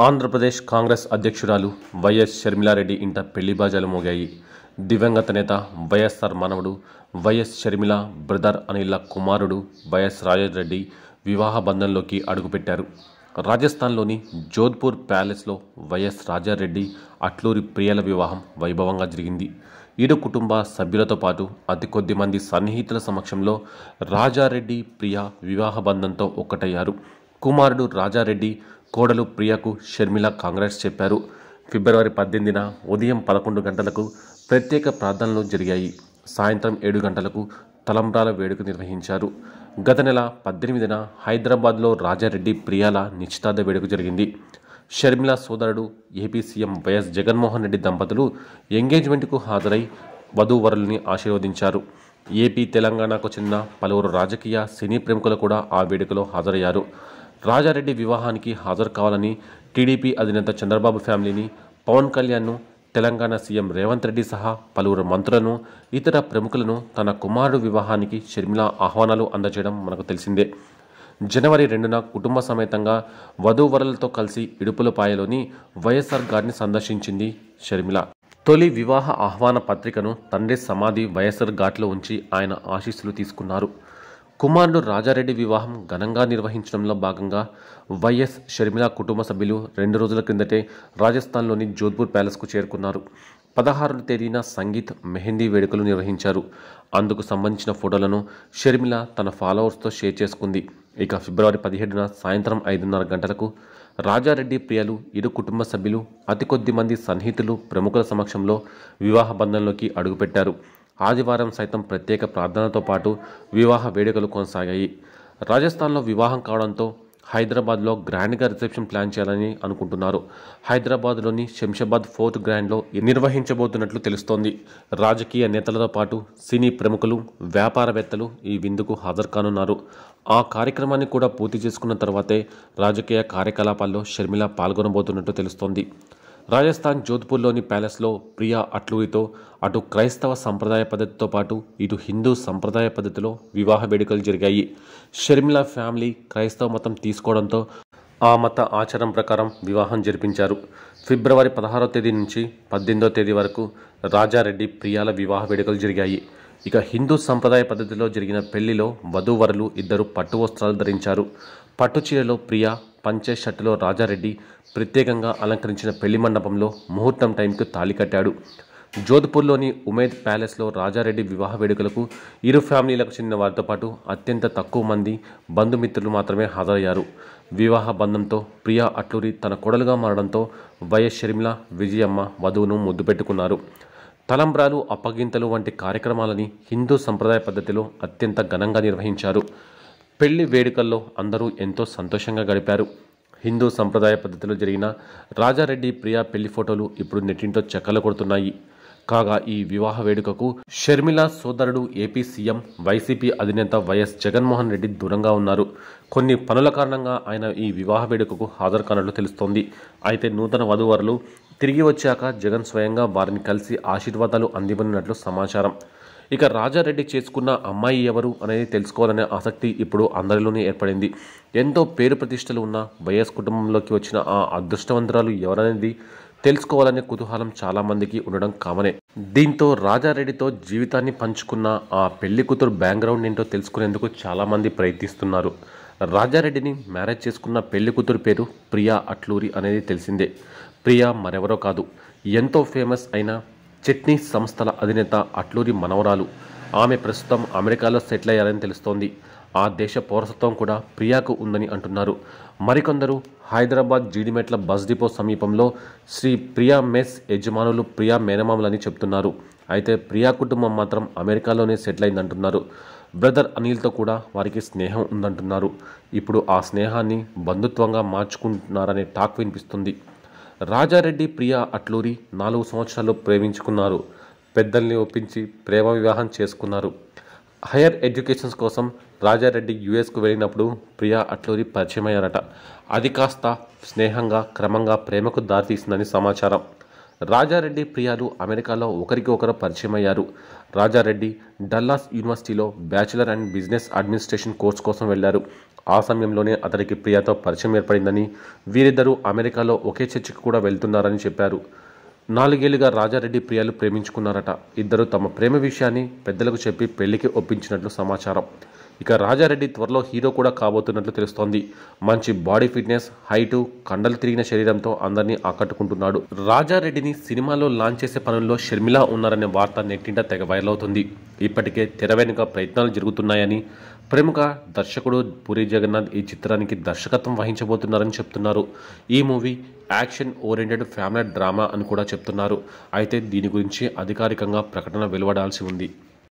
ఆంధ్రప్రదేశ్ కాంగ్రెస్ అధ్యక్షురాలు వైఎస్ షర్మిలారెడ్డి ఇంట పెళ్లి బాజాలు మోగాయి. దివంగత నేత వైఎస్ఆర్ మనవడు వైఎస్ షర్మిల బ్రదర్ అనిల కుమారుడు వైఎస్ రాజారెడ్డి వివాహ బంధంలోకి అడుగుపెట్టారు. రాజస్థాన్లోని జోధ్పూర్ ప్యాలెస్లో వైఎస్ రాజారెడ్డి అట్లూరి ప్రియల వివాహం వైభవంగా జరిగింది. ఇరు కుటుంబ సభ్యులతో పాటు అతి కొద్ది మంది సన్నిహితుల సమక్షంలో రాజారెడ్డి ప్రియ వివాహ బంధంతో ఒక్కటయ్యారు. కుమారుడు రాజారెడ్డి, కోడలు ప్రియకు షర్మిల కాంగ్రెస్ చెప్పారు. ఫిబ్రవరి 18న ఉదయం 11 గంటలకు ప్రత్యేక ప్రార్థనలు జరిగాయి. సాయంత్రం 7 గంటలకు తలంబ్రాల వేడుక నిర్వహించారు. గత నెల 18న హైదరాబాద్లో రాజారెడ్డి ప్రియాల నిశ్చితార్థ వేడుక జరిగింది. షర్మిల సోదరుడు AP CM YS Jaganmohan Reddy దంపతులు ఎంగేజ్మెంట్కు హాజరై వధూవరుల్ని ఆశీర్వదించారు. ఏపీ, తెలంగాణకు చెందిన పలువురు రాజకీయ, సినీ ప్రముఖులు కూడా ఆ వేడుకలో హాజరయ్యారు. రాజారెడ్డి వివాహానికి హాజరు కావాలని టీడీపీ అధినేత చంద్రబాబు ఫ్యామిలీని, పవన్ కళ్యాణ్ను, తెలంగాణ సీఎం రేవంత్ రెడ్డి సహా పలువురు మంత్రులను, ఇతర ప్రముఖులను తన కుమారుడు వివాహానికి షర్మిల ఆహ్వానాలు అందజేయడం మనకు తెలిసిందే. జనవరి 2న కుటుంబ సమేతంగా వధూవరులతో కలిసి ఇడుపులపాయలోని వైఎస్ఆర్ గారిని సందర్శించింది షర్మిల. తొలి వివాహ ఆహ్వాన పత్రికను తండ్రి సమాధి వైఎస్ఆర్ ఘాట్లో ఉంచి ఆయన ఆశీస్సులు తీసుకున్నారు. కుమారుడు రాజారెడ్డి వివాహం ఘనంగా నిర్వహించడంలో భాగంగా వైఎస్ షర్మిల కుటుంబ సభ్యులు 2 రోజుల క్రిందటే రాజస్థాన్లోని జోధ్పూర్ ప్యాలెస్కు చేరుకున్నారు. 16వ తేదీన సంగీత్, మెహందీ వేడుకలు నిర్వహించారు. అందుకు సంబంధించిన ఫోటోలను షర్మిల తన ఫాలోవర్స్తో షేర్ చేసుకుంది. ఇక ఫిబ్రవరి 17న సాయంత్రం 5:30 గంటలకు రాజారెడ్డి ప్రియలు ఇరు కుటుంబ సభ్యులు, అతి కొద్ది మంది సన్నిహితులు, ప్రముఖుల సమక్షంలో వివాహ బంధంలోకి అడుగుపెట్టారు. ఆదివారం సైతం ప్రత్యేక ప్రార్థనలతో పాటు వివాహ వేడుకలు కొనసాగాయి. రాజస్థాన్లో వివాహం కావడంతో హైదరాబాద్లో గ్రాండ్గా రిసెప్షన్ ప్లాన్ చేయాలని అనుకుంటున్నారు. హైదరాబాద్లోని శంషాబాద్ ఫోర్ట్ గ్రాండ్లో నిర్వహించబోతున్నట్లు తెలుస్తోంది. రాజకీయ నేతలతో పాటు సినీ ప్రముఖులు, వ్యాపారవేత్తలు ఈ విందుకు హాజరు కానున్నారు. ఆ కార్యక్రమాన్ని కూడా పూర్తి చేసుకున్న తర్వాతే రాజకీయ కార్యకలాపాల్లో షర్మిల పాల్గొనబోతున్నట్టు తెలుస్తోంది. రాజస్థాన్ జోధ్పూర్లోని ప్యాలెస్లో ప్రియా అట్లూరితో అటు క్రైస్తవ సంప్రదాయ పద్ధతితో పాటు ఇటు హిందూ సంప్రదాయ పద్ధతిలో వివాహ వేడుకలు జరిగాయి. షర్మిల ఫ్యామిలీ క్రైస్తవ మతం తీసుకోవడంతో ఆ మత ఆచారం ప్రకారం వివాహం జరిపించారు. ఫిబ్రవరి 16వ తేదీ నుంచి 18వ తేదీ వరకు రాజారెడ్డి ప్రియాల వివాహ వేడుకలు జరిగాయి. ఇక హిందూ సంప్రదాయ పద్ధతిలో జరిగిన పెళ్లిలో వధూవరులు ఇద్దరు పట్టు వస్త్రాలు ధరించారు. పట్టు చీరలో ప్రియా, పంచె షర్టులో రాజారెడ్డి ప్రత్యేకంగా అలంకరించిన పెళ్లి మండపంలో ముహూర్తం టైంకు తాళి కట్టాడు. జోధ్పూర్లోని ఉమేద్ ప్యాలెస్లో రాజారెడ్డి వివాహ వేడుకలకు ఇరు ఫ్యామిలీలకు చెందిన వారితో పాటు అత్యంత తక్కువ మంది బంధుమిత్రులు మాత్రమే హాజరయ్యారు. వివాహ బంధంతో ప్రియా అట్లూరి తన కోడలుగా మారడంతో వైఎస్ షర్మిల, విజయమ్మ వధువును ముద్దు పెట్టుకున్నారు. తలంబ్రాలు, అప్పగింతలు వంటి కార్యక్రమాలని హిందూ సంప్రదాయ పద్ధతిలో అత్యంత ఘనంగా నిర్వహించారు. పెళ్లి వేడుకల్లో అందరూ ఎంతో సంతోషంగా గడిపారు. హిందూ సంప్రదాయ పద్ధతిలో జరిగిన రాజారెడ్డి ప్రియా పెళ్లి ఫోటోలు ఇప్పుడు నెట్టింటో చక్కర్లు కొడుతున్నాయి. కాగా ఈ వివాహ వేడుకకు షర్మిల సోదరుడు ఏపీ సీఎం, వైసీపీ అధినేత వైఎస్ జగన్మోహన్ రెడ్డి దూరంగా ఉన్నారు. కొన్ని పనుల కారణంగా ఆయన ఈ వివాహ వేడుకకు హాజరు కానట్లు తెలుస్తోంది. అయితే నూతన వధూవరులు తిరిగి వచ్చాక జగన్ స్వయంగా వారిని కలిసి ఆశీర్వాదాలు అందివ్వనున్నట్లు సమాచారం. ఇక రాజారెడ్డి చేసుకున్న అమ్మాయి ఎవరు అనేది తెలుసుకోవాలనే ఆసక్తి ఇప్పుడు అందరిలోనే ఏర్పడింది. ఎంతో పేరు ప్రతిష్టలు ఉన్న వైఎస్ కుటుంబంలోకి వచ్చిన ఆ అదృష్టవంతురాలు ఎవరనేది తెలుసుకోవాలనే కుతూహలం చాలామందికి ఉండడం కామనే. దీంతో రాజారెడ్డితో జీవితాన్ని పంచుకున్న ఆ పెళ్లి కూతురు బ్యాక్గ్రౌండ్ ఏంటో తెలుసుకునేందుకు చాలామంది ప్రయత్నిస్తున్నారు. రాజారెడ్డిని మ్యారేజ్ చేసుకున్న పెళ్లి కూతురు పేరు ప్రియా అట్లూరి అనేది తెలిసిందే. ప్రియా మరెవరో కాదు, ఎంతో ఫేమస్ అయిన చట్నీ సంస్థల అధినేత అట్లూరి మనవరాలు. ఆమె ప్రస్తుతం అమెరికాలో సెటిల్ అయ్యారని తెలుస్తోంది. ఆ దేశ పౌరసత్వం కూడా ప్రియాకు ఉందని అంటున్నారు. మరికొందరు హైదరాబాద్ జీడిమెట్ల బస్ డిపో సమీపంలో శ్రీ ప్రియా మెస్ యజమానులు ప్రియా మేనమామలని చెప్తున్నారు. అయితే ప్రియా కుటుంబం మాత్రం అమెరికాలోనే సెటిల్ అయిందంటున్నారు. బ్రదర్ అనిల్తో కూడా వారికి స్నేహం ఉందంటున్నారు. ఇప్పుడు ఆ స్నేహాన్ని బంధుత్వంగా మార్చుకుంటున్నారనే టాక్ వినిపిస్తుంది. రాజారెడ్డి ప్రియా అట్లూరి 4 సంవత్సరాలు ప్రేమించుకున్నారు. పెద్దల్ని ఒప్పించి ప్రేమ వివాహం చేసుకున్నారు. హైయర్ ఎడ్యుకేషన్స్ కోసం రాజారెడ్డి యుఎస్కు వెళ్ళినప్పుడు ప్రియా అట్లూరి పరిచయమయ్యారట. అది కాస్త స్నేహంగా క్రమంగా ప్రేమకు దారితీసిందని సమాచారం. రాజారెడ్డి ప్రియాలు అమెరికాలో ఒకరికి ఒకరు పరిచయం అయ్యారు. రాజారెడ్డి డల్లాస్ యూనివర్సిటీలో bachelor and business administration course కోసం వెళ్లారు. ఆ సమయంలోనే అతడికి ప్రియాతో పరిచయం ఏర్పడిందని, వీరిద్దరూ అమెరికాలో ఒకే చర్చికి కూడా వెళ్తున్నారని చెప్పారు. 4 ఏళ్లుగా రాజారెడ్డి ప్రియాలు ప్రేమించుకున్నారట. ఇద్దరు తమ ప్రేమ విషయాన్ని పెద్దలకు చెప్పి పెళ్లికి ఒప్పించినట్లు సమాచారం. ఇక రాజారెడ్డి త్వరలో హీరో కూడా కాబోతున్నట్లు తెలుస్తోంది. మంచి బాడీ ఫిట్నెస్, హైటు, కండలు తిరిగిన శరీరంతో అందరినీ ఆకట్టుకుంటున్నాడు. రాజారెడ్డిని సినిమాలో లాంచ్ చేసే పనుల్లో షర్మిల ఉన్నారనే వార్త నెట్టింట తెగ వైరల్ అవుతుంది. ఇప్పటికే తెర వెనుక ప్రయత్నాలు జరుగుతున్నాయని, ప్రముఖ దర్శకుడు పూరి జగన్నాథ్ ఈ చిత్రానికి దర్శకత్వం వహించబోతున్నారని చెప్తున్నారు. ఈ movie action oriented family drama అని కూడా చెప్తున్నారు. అయితే దీని గురించి అధికారికంగా ప్రకటన వెలువడాల్సి ఉంది.